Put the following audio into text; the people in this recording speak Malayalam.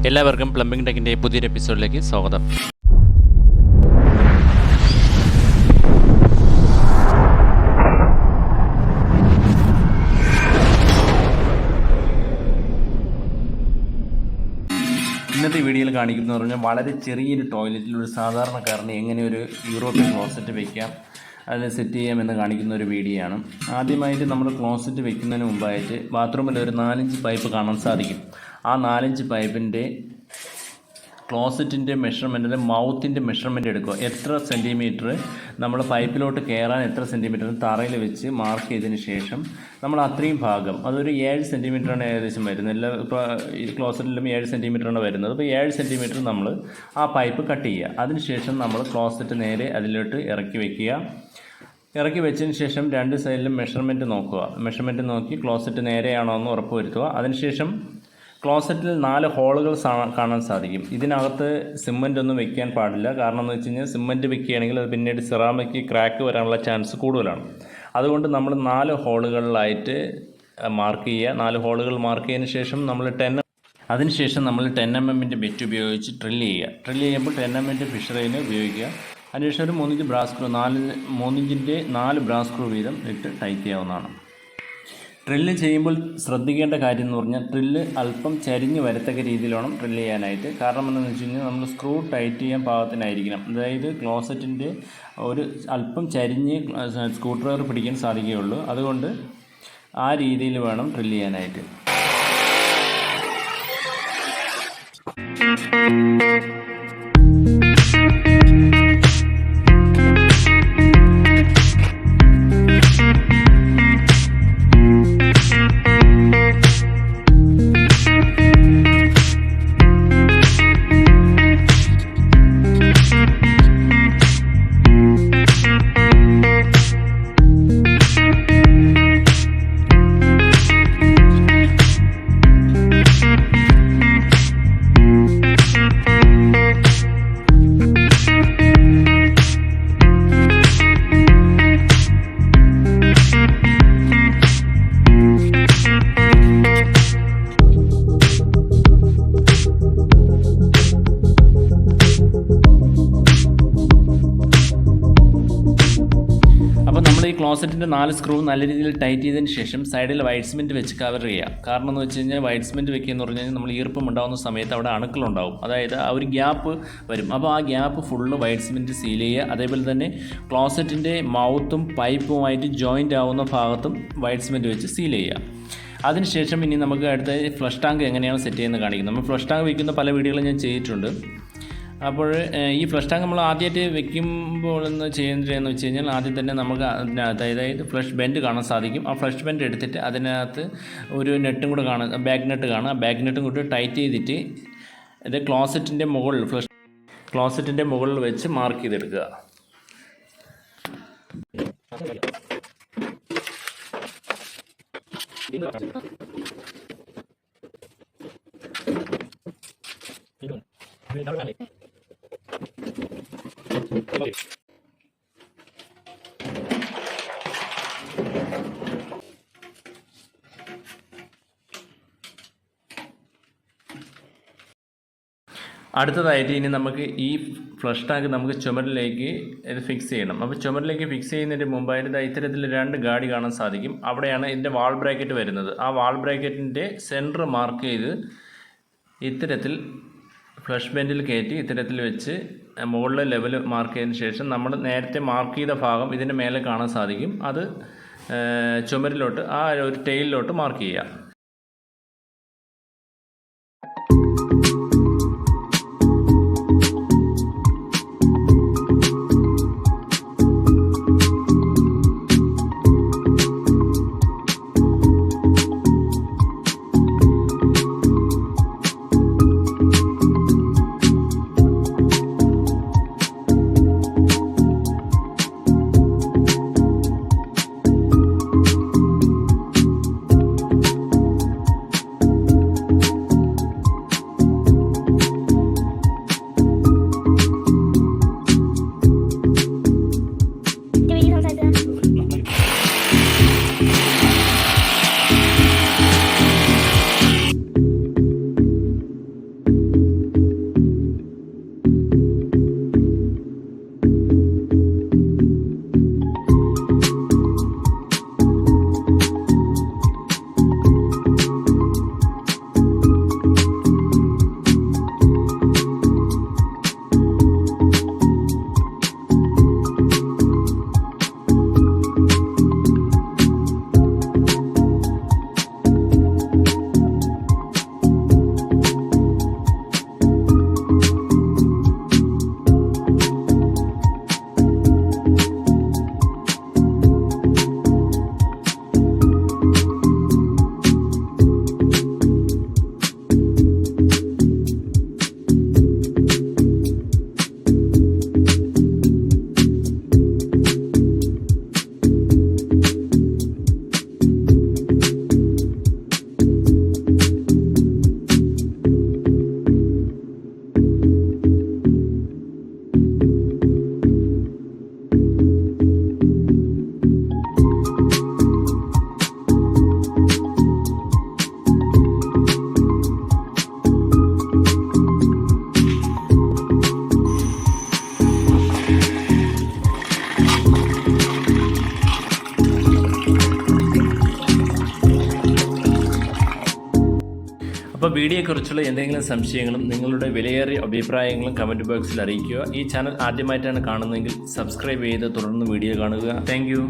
എല്ലാവർക്കും പ്ലംബിംഗ് ടെക്കിൻ്റെ പുതിയൊരു എപ്പിസോഡിലേക്ക് സ്വാഗതം. ഇന്നത്തെ വീഡിയോയിൽ കാണിക്കുന്നത് പറഞ്ഞാൽ വളരെ ചെറിയൊരു ടോയ്ലറ്റിൽ ഒരു സാധാരണക്കാരന് എങ്ങനെ ഒരു യൂറോപ്യൻ ക്ലോസറ്റ് വയ്ക്കാം, അതിന് സെറ്റ് ചെയ്യാമെന്ന് കാണിക്കുന്ന ഒരു വീഡിയോ ആണ്. ആദ്യമായിട്ട് നമ്മൾ ക്ലോസറ്റ് വെക്കുന്നതിന് മുമ്പായിട്ട് ബാത്റൂമിൽ ഒരു 4-5 പൈപ്പ് കാണാൻ സാധിക്കും. ആ 4-5 പൈപ്പിൻ്റെ ക്ലോസറ്റിൻ്റെ മെഷർമെൻറ്റിൽ മൗത്തിൻ്റെ മെഷർമെൻറ്റ് എടുക്കുക. എത്ര സെൻറ്റിമീറ്റർ നമ്മൾ പൈപ്പിലോട്ട് കയറാൻ എത്ര സെൻറ്റിമീറ്റർ തറയിൽ വെച്ച് മാർക്ക് ചെയ്തതിന് ശേഷം നമ്മൾ അത്രയും ഭാഗം, അതൊരു 7 സെൻറ്റിമീറ്ററാണ് ഏകദേശം വരുന്നത്. എല്ലാ ക്ലോസറ്റിലും 7 സെൻറ്റിമീറ്ററാണ് വരുന്നത്. അപ്പോൾ 7 സെൻറ്റിമീറ്റർ നമ്മൾ ആ പൈപ്പ് കട്ട് ചെയ്യുക. അതിനുശേഷം നമ്മൾ ക്ലോസറ്റ് നേരെ അതിലോട്ട് ഇറക്കി വയ്ക്കുക. ഇറക്കി വെച്ചതിന് ശേഷം 2 സൈഡിലും മെഷർമെൻറ്റ് നോക്കുക. മെഷർമെൻറ്റ് നോക്കി ക്ലോസറ്റ് നേരെയാണോ എന്ന് ഉറപ്പ് വരുത്തുക. അതിനുശേഷം ക്ലോസറ്റിൽ 4 ഹോളുകൾ കാണാൻ സാധിക്കും. ഇതിനകത്ത് സിമൻ്റ് ഒന്നും വെക്കാൻ പാടില്ല. കാരണം എന്ന് വെച്ച് കഴിഞ്ഞാൽ സിമൻ്റ് വെക്കുകയാണെങ്കിൽ അത് പിന്നീട് സിറാമിക്ക് ക്രാക്ക് വരാനുള്ള ചാൻസ് കൂടുതലാണ്. അതുകൊണ്ട് നമ്മൾ 4 ഹോളുകളിലായിട്ട് മാർക്ക് ചെയ്യുക. 4 ഹോളുകൾ മാർക്ക് ചെയ്തതിന് ശേഷം നമ്മൾ അതിനുശേഷം നമ്മൾ 10 mm ബെറ്റ് ഉപയോഗിച്ച് ഡ്രില്ല് ചെയ്യുക. ഡ്രില്ല് ചെയ്യുമ്പോൾ 10 mm ഫിഷറൈന് ഉപയോഗിക്കുക. അതിനുശേഷം ഒരു 3 ഇഞ്ച് ബ്രാസ് സ്ക്രൂ 3 ഇഞ്ചിൻ്റെ 4 ബ്രാസ് സ്ക്രൂ വീതം ഇട്ട് ടൈറ്റ് ചെയ്യാവുന്നതാണ്. ഡ്രില്ല് ചെയ്യുമ്പോൾ ശ്രദ്ധിക്കേണ്ട കാര്യം എന്ന് പറഞ്ഞാൽ ഡ്രില്ല് അല്പം ചരിഞ്ഞ് വരത്തക്ക രീതിയിൽ വേണം ഡ്രില്ല് ചെയ്യാനായിട്ട്. കാരണം എന്താണെന്ന് വെച്ച് കഴിഞ്ഞാൽ നമ്മൾ സ്ക്രൂ ടൈറ്റ് ചെയ്യാൻ പാകത്തിനായിരിക്കണം. അതായത് ക്ലോസറ്റിൻ്റെ ഒരു അല്പം ചരിഞ്ഞ് സ്ക്രൂ ഡ്രൈവർ പിടിക്കാൻ സാധിക്കുകയുള്ളൂ. അതുകൊണ്ട് ആ രീതിയിൽ വേണം ഡ്രില്ല് ചെയ്യാനായിട്ട്. ഈ ക്ലോസറ്റിൻ്റെ 4 സ്ക്രൂ നല്ല രീതിയിൽ ടൈറ്റ് ചെയ്തതിന് ശേഷം സൈഡിൽ വൈറ്റ് സിമെൻറ്റ് വെച്ച് കവർ ചെയ്യുക. കാരണം എന്ന് വെച്ച് കഴിഞ്ഞാൽ വൈറ്റ് സിമെൻറ്റ് വെക്കുക എന്ന് പറഞ്ഞു കഴിഞ്ഞാൽ നമ്മൾ ഈർപ്പം ഉണ്ടാകുന്ന സമയത്ത് അവിടെ അണുക്കളുണ്ടാവും. അതായത് ആ ഒരു ഗ്യാപ്പ് വരും. അപ്പോൾ ആ gap full white cement seal ചെയ്യുക. അതേപോലെ തന്നെ ക്ലോസറ്റിൻ്റെ മൗത്തും പൈപ്പുമായിട്ട് ജോയിൻ്റ് ആവുന്ന ഭാഗത്തും വൈറ്റ് സിമെൻറ്റ് വെച്ച് സീൽ ചെയ്യുക. അതിനുശേഷം ഇനി നമുക്ക് അടുത്ത ഫ്ലഷ് ടാങ്ക് എങ്ങനെയാണ് സെറ്റ് ചെയ്യുന്നത് കാണിക്കുന്നത്. നമ്മൾ ഫ്ലഷ് ടാങ്ക് വയ്ക്കുന്ന പല വീഡിയോകളും ഞാൻ ചെയ്തിട്ടുണ്ട്. അപ്പോൾ ഈ ഫ്ലഷ് ടാങ്ക് നമ്മൾ ആദ്യമായിട്ട് വെക്കുമ്പോൾ ചെയ്യുന്നതെന്ന് വെച്ച് കഴിഞ്ഞാൽ ആദ്യം തന്നെ നമുക്ക് അതായത് ഫ്ലഷ് ബെൻഡ് കാണാൻ സാധിക്കും. ആ ഫ്ലഷ് ബെൻഡ് എടുത്തിട്ട് അതിനകത്ത് ഒരു നെട്ടും കൂടെ കാണാം, ബാക്ക് നെട്ട് കാണാം. ആ ബാക്ക് നെട്ടും കൂടി ടൈറ്റ് ചെയ്തിട്ട് ഇത് ക്ലോസറ്റിൻ്റെ മുകളിൽ വെച്ച് മാർക്ക് ചെയ്തെടുക്കുക. അടുത്തതായിട്ട് ഇനി നമുക്ക് ഈ ഫ്ലഷ് ടാങ്ക് നമുക്ക് ചുമരിലേക്ക് ഇത് ഫിക്സ് ചെയ്യണം. അപ്പോൾ ചുമരിലേക്ക് ഫിക്സ് ചെയ്യുന്നതിന് മുമ്പായിട്ട് ഇത്തരത്തിൽ 2 ഗാഡി കാണാൻ സാധിക്കും. അവിടെയാണ് ഇതിൻ്റെ വാൾ ബ്രാക്കറ്റ് വരുന്നത്. ആ വാൾ ബ്രാക്കറ്റിൻ്റെ സെൻറ്റർ മാർക്ക് ചെയ്ത് ഇത്തരത്തിൽ ഫ്ലഷ് ബെൻഡിൽ കയറ്റി ഇത്തരത്തിൽ വെച്ച് മുകളിലെ ലെവൽ മാർക്ക് ചെയ്തതിന് ശേഷം നമ്മൾ നേരത്തെ മാർക്ക് ചെയ്ത ഭാഗം ഇതിൻ്റെ മേലെ കാണാൻ സാധിക്കും. അത് ചുമരിലോട്ട് ആ ഒരു ടെയിലിലോട്ട് മാർക്ക് ചെയ്യുക. വീഡിയോയെക്കുറിച്ചുള്ള എന്തെങ്കിലും സംശയങ്ങളും നിങ്ങളുടെ വിലയേറിയ അഭിപ്രായങ്ങളും കമൻറ്റ് ബോക്സിൽ അറിയിക്കുക. ഈ ചാനൽ ആദ്യമായിട്ടാണ് കാണുന്നതെങ്കിൽ സബ്സ്ക്രൈബ് ചെയ്ത് തുടർന്ന് വീഡിയോ കാണുക. Thank you.